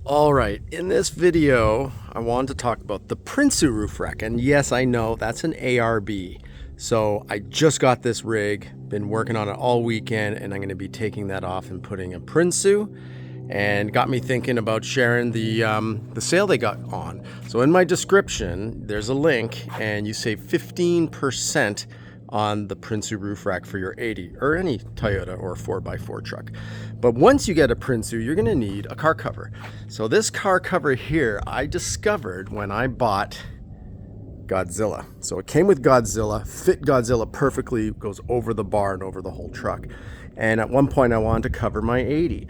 All right, in this video, I wanted to talk about the Prinsu Roof Rack. And yes, I know that's an ARB. So I just got this rig, been working on it all weekend, and I'm gonna be taking that off and putting a Prinsu. And got me thinking about sharing the sale they got on. So in my description, there's a link and you save 15% on the Prinsu Roof Rack for your 80 or any Toyota or 4x4 truck. But once you get a Prinsu, you're gonna need a car cover. So this car cover here, I discovered when I bought Godzilla. So it came with Godzilla, fit Godzilla perfectly, goes over the bar and over the whole truck. And at one point I wanted to cover my 80.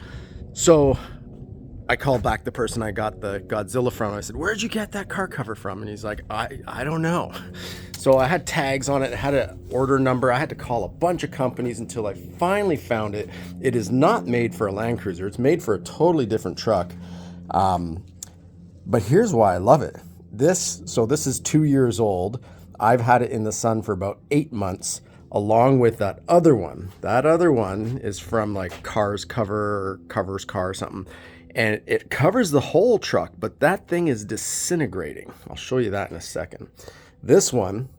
So I called back the person I got the Godzilla from. I said, "Where'd you get that car cover from?" And he's like, I don't know. So I had tags on it, had an order number. I had to call a bunch of companies until I finally found it. It is not made for a Land Cruiser. It's made for a totally different truck. But here's why I love it. This is 2 years old. I've had it in the sun for about 8 months, along with that other one. That other one is from like Cars Cover or Covers Car or something. And it covers the whole truck, but that thing is disintegrating. I'll show you that in a second. This one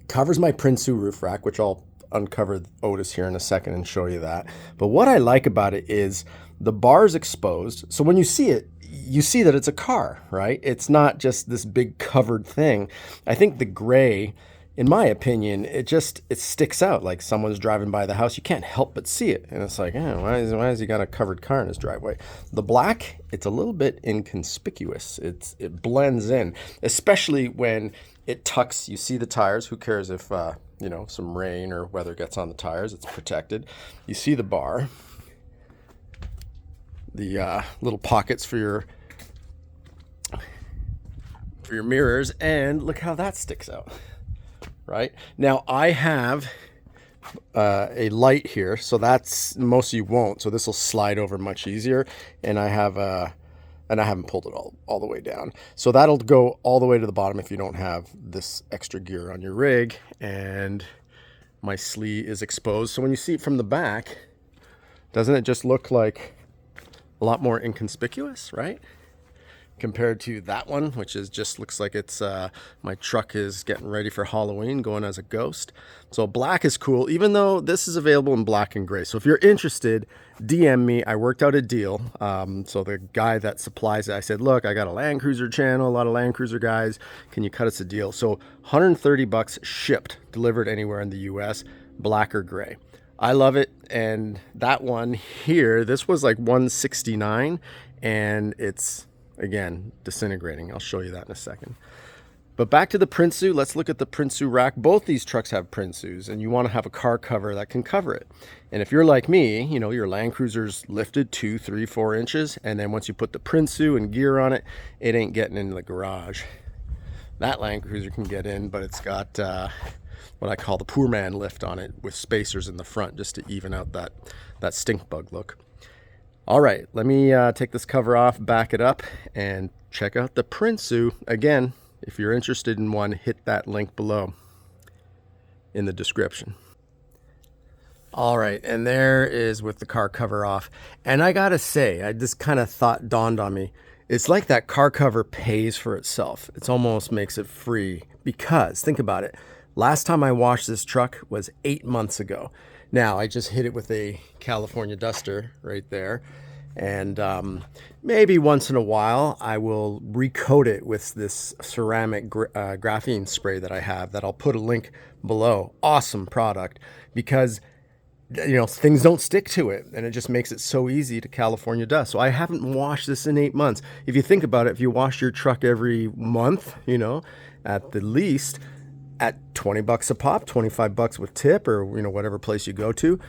covers my Prinsu Roof Rack, which I'll uncover Otis here in a second and show you that. But what I like about it is the bar's exposed. So when you see it, you see that it's a car, right? It's not just this big covered thing. I think the gray, in my opinion, it sticks out like someone's driving by the house. You can't help but see it. And it's like, why has he got a covered car in his driveway? The black, it's a little bit inconspicuous. It blends in, especially when it tucks. You see the tires. Who cares if, some rain or weather gets on the tires? It's protected. You see the bar, the little pockets for your mirrors, and look how that sticks out. Right now I have a light here, so that's, most of you won't, so this will slide over much easier. And I haven't pulled it all the way down, so that'll go all the way to the bottom if you don't have this extra gear on your rig. And my sleeve is exposed, so when you see it from the back, doesn't it just look like a lot more inconspicuous, right? Compared to that one, which just looks like it's my truck is getting ready for Halloween, going as a ghost. So black is cool, even though this is available in black and gray. So if you're interested, DM me. I worked out a deal. So the guy that supplies it, I said, look, I got a Land Cruiser channel, a lot of Land Cruiser guys. Can you cut us a deal? So $130 shipped, delivered anywhere in the US, black or gray. I love it. And that one here, this was like $169, and it's, again, disintegrating. I'll show you that in a second. But back to the Prinsu. Let's look at the Prinsu rack. Both these trucks have Prinsus, and you want to have a car cover that can cover it. And if you're like me, your Land Cruiser's lifted 2, 3, 4 inches, and then once you put the Prinsu and gear on it, it ain't getting into the garage. That Land Cruiser can get in, but it's got what I call the poor man lift on it, with spacers in the front just to even out that stink bug look. All right, let me take this cover off, back it up, and check out the Prinsu. Again, if you're interested in one, hit that link below in the description. All right, and there is with the car cover off. And I gotta say, this kind of thought dawned on me. It's like that car cover pays for itself. It almost makes it free, because think about it. Last time I washed this truck was 8 months ago. Now, I just hit it with a California duster right there. And maybe once in a while, I will recoat it with this ceramic graphene spray that I have that I'll put a link below. Awesome product, because things don't stick to it, and it just makes it so easy to California dust. So I haven't washed this in 8 months. If you think about it, if you wash your truck every month, at the least, at $20 a pop, $25 with tip, or whatever place you go to,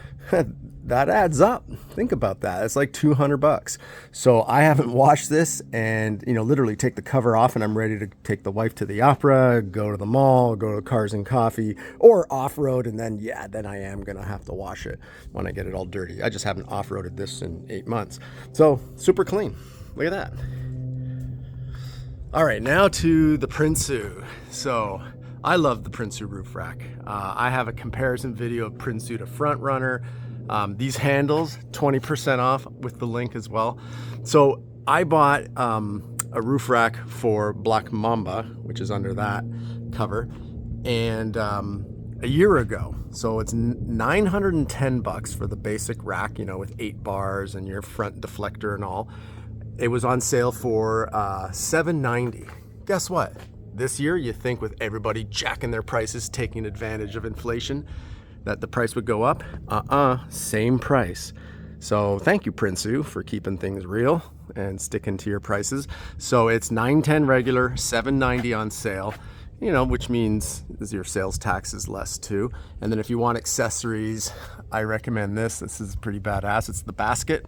that adds up. Think about that. It's like $200. So I haven't washed this, and literally take the cover off, and I'm ready to take the wife to the opera, go to the mall, go to Cars and Coffee, or off-road, and then I am gonna have to wash it when I get it all dirty. I just haven't off-roaded this in 8 months. So super clean. Look at that. All right, now to the Prinsu. So I love the Prinsu Roof Rack. I have a comparison video of Prinsu to Front Runner. These handles, 20% off with the link as well. So I bought a roof rack for Black Mamba, which is under that cover, and a year ago. So it's $910 for the basic rack, you know, with 8 bars and your front deflector and all. It was on sale for $790. Guess what? This year, you think with everybody jacking their prices, taking advantage of inflation, that the price would go up? Same price. So thank you, Prinsu, for keeping things real and sticking to your prices. So it's $910 regular, $790 on sale, you know, which means your sales tax is less too. And then if you want accessories, I recommend this. This is pretty badass. It's the basket.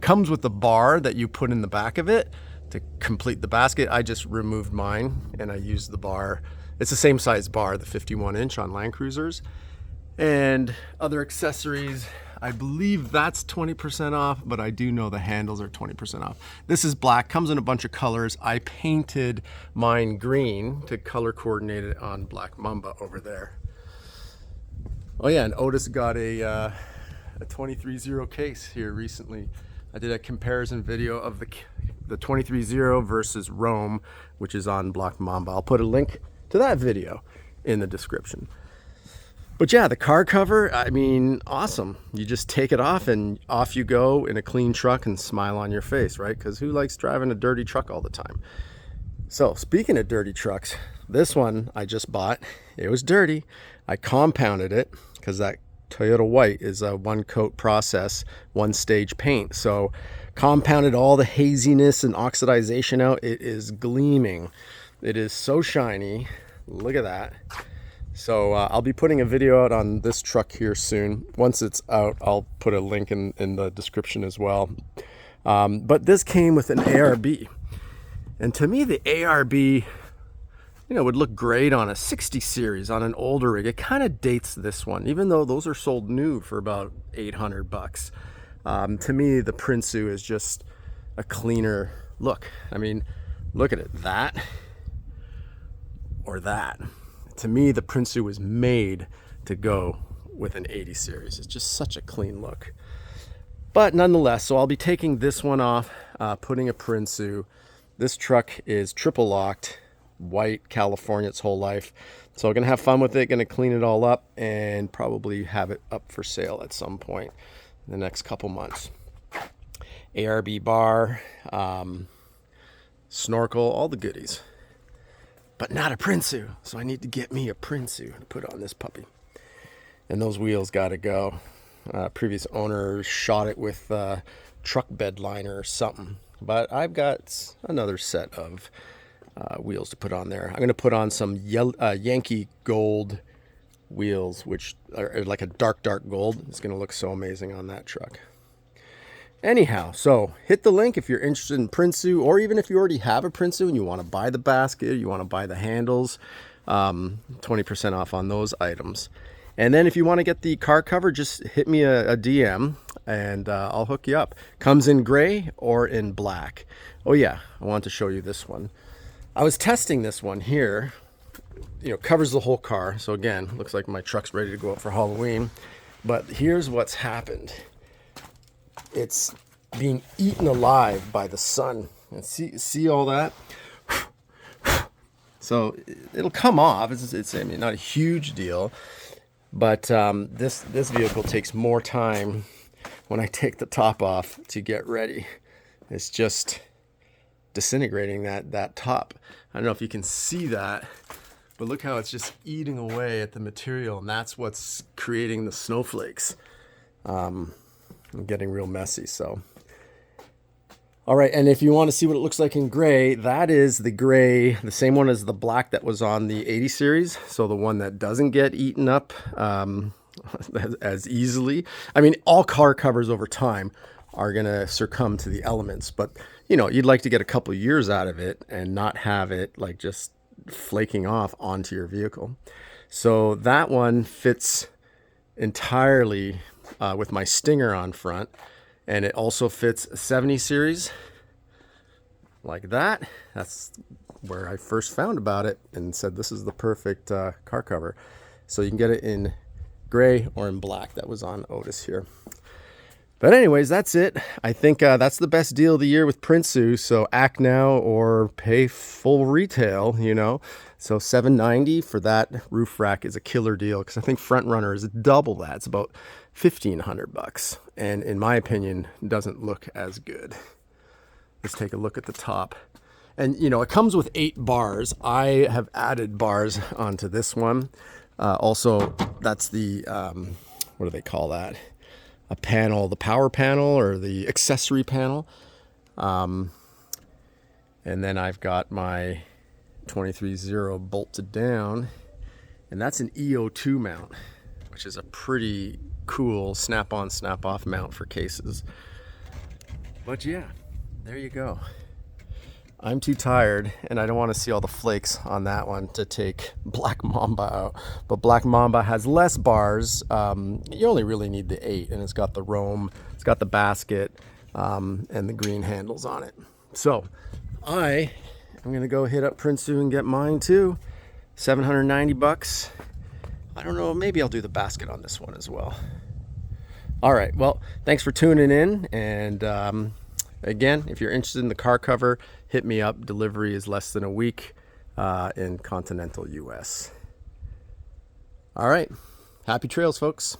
Comes with the bar that you put in the back of it to complete the basket. I just removed mine and I used the bar. It's the same size bar, the 51-inch on Land Cruisers. And other accessories, I believe that's 20% off, but I do know the handles are 20% off. This is black, comes in a bunch of colors. I painted mine green to color coordinate it on Black Mamba over there. Oh yeah, and Otis got a 23-0 case here recently. I did a comparison video of the 23-0 versus Rome, which is on Black Mamba. I'll put a link to that video in the description. But yeah, the car cover, I mean, awesome. You just take it off and off you go in a clean truck and smile on your face, right? Because who likes driving a dirty truck all the time? So speaking of dirty trucks, this one I just bought, it was dirty. I compounded it because that Toyota White is a 1-coat process, 1-stage paint. So compounded all the haziness and oxidization out. It is gleaming. It is so shiny. Look at that. So I'll be putting a video out on this truck here soon. Once it's out, I'll put a link in the description as well. But this came with an ARB. And to me, the ARB, you know, would look great on a 60 series, on an older rig. It kind of dates this one, even though those are sold new for about $800. To me, the Prinsu is just a cleaner look. I mean, look at it, that or that. To me, the Prinsu was made to go with an 80 series. It's just such a clean look. But nonetheless, so I'll be taking this one off, putting a Prinsu. This truck is triple locked, white, California its whole life. So I'm gonna have fun with it, gonna clean it all up and probably have it up for sale at some point in the next couple months. ARB bar, snorkel, all the goodies. But not a Prinsu, so I need to get me a Prinsu to put on this puppy. And those wheels gotta go. Previous owner shot it with truck bed liner or something. But I've got another set of wheels to put on there. I'm gonna put on some Yankee gold wheels, which are like a dark gold. It's gonna look so amazing on that truck. Anyhow, so hit the link if you're interested in Prinsu, or even if you already have a Prinsu and you want to buy the basket, you want to buy the handles, 20% off on those items. And then if you want to get the car cover, just hit me a DM and I'll hook you up. Comes in gray or in black. Oh yeah, I want to show you this one. I was testing this one here. You know, covers the whole car. So again, looks like my truck's ready to go out for Halloween. But here's what's happened. It's being eaten alive by the sun. And see all that? So it'll come off. It's I mean, not a huge deal, but this vehicle takes more time when I take the top off to get ready. It's just disintegrating that top. I don't know if you can see that, but look how it's just eating away at the material, and that's what's creating the snowflakes. Getting real messy. So all right, and if you want to see what it looks like in gray, that is the gray, the same one as the black that was on the 80 series. So the one that doesn't get eaten up as easily. I mean, all car covers over time are gonna succumb to the elements, but you know, you'd like to get a couple years out of it and not have it like just flaking off onto your vehicle. So that one fits entirely with my Stinger on front, and it also fits a 70 series like that. That's where I first found about it and said this is the perfect car cover. So you can get it in gray or in black. That was on Otis here. But anyways, that's it. I think that's the best deal of the year with Prinsu. So act now or pay full retail, you know. So $790 for that roof rack is a killer deal, because I think Front Runner is double that. It's about $1,500, and in my opinion, doesn't look as good. Let's take a look at the top. And you know, it comes with 8 bars. I have added bars onto this one. Also, that's the what do they call that? A panel, the power panel or the accessory panel. And then I've got my 23-0 bolted down, and that's an EO2 mount, which is a pretty cool snap-on, snap-off mount for cases. But yeah, there you go. I'm too tired, and I don't want to see all the flakes on that one to take Black Mamba out. But Black Mamba has less bars. You only really need the 8, and it's got the Roam, it's got the basket, and the green handles on it. So I'm gonna go hit up Prinsu and get mine too. $790. I don't know, maybe I'll do the basket on this one as well. All right, well, thanks for tuning in, and again, if you're interested in the car cover, hit me up. Delivery is less than a week in continental US. All right. Happy trails, folks.